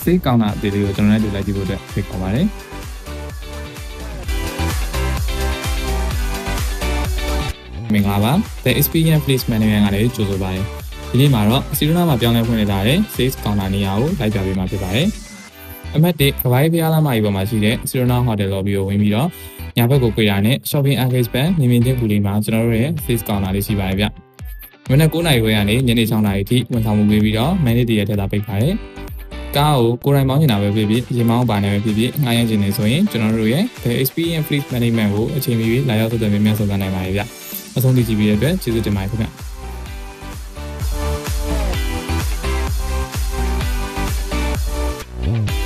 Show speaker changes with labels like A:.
A: save ကောင်းတာအသေးလေးကိုကျွန်တော်လည်းဒီလိုက်ကြည့်ဖို့အတွက်ဖိတ်ခေါ်ပါတယ်မင်္ဂလာပါ The Experience Fleet Management ကလည်းကြိုဆိုပါတယ်ဒီနေ့မှာတော့စီရိုနာမှာပြောင်းလဲဖွင့်နေတာတဲ့ save ကောင်းတာနေရာကိုလိုက်ပြပေးမှာဖြစ်ပါတယ်အမှတ်1ကဘာကြီးဖျားလာမကြီးပေါ်မှာရှိတဲ့စီရိုနာဟိုတယ်လော်ဘီကိုဝင်ပြီးတော့ညာဘက်ကိုကြွေတာနဲ့ shopping arcade band မြင်မြင်ချင်းပူလေးမှာကျွန်တော်တို့ရဲ့ save ကောင်းတာလေးရှိပါတယ်ဗျမနက်9:00နာရီခွဲကနေညနေ6:00နာရီထိဝန်ဆောင်မှုပေးပြီးတော့ manage ရဲ့ထက်သာပိတ်ပါတယ်ကားကိုကိုယ်တိုင်မောင်းနေတာပဲဖြစ်ဖြစ်ရေမောင်းပါနေပဲဖြစ်ဖြစ်ငှားရမ်းခြင်းနေဆိုရင်ကျွန်တော်တို့ရဲ့ The Experience Fleet Management ကိုအချိန်မီလာရောက်ဆက်သွယ်မြင်မြန်ဆောင်နိုင်ပါတယ်ဗျအဆုံးထိကြည့်ပြီးတဲ့အတွက်ကျေးဇူးတင်ပါတယ်ခင်ဗျ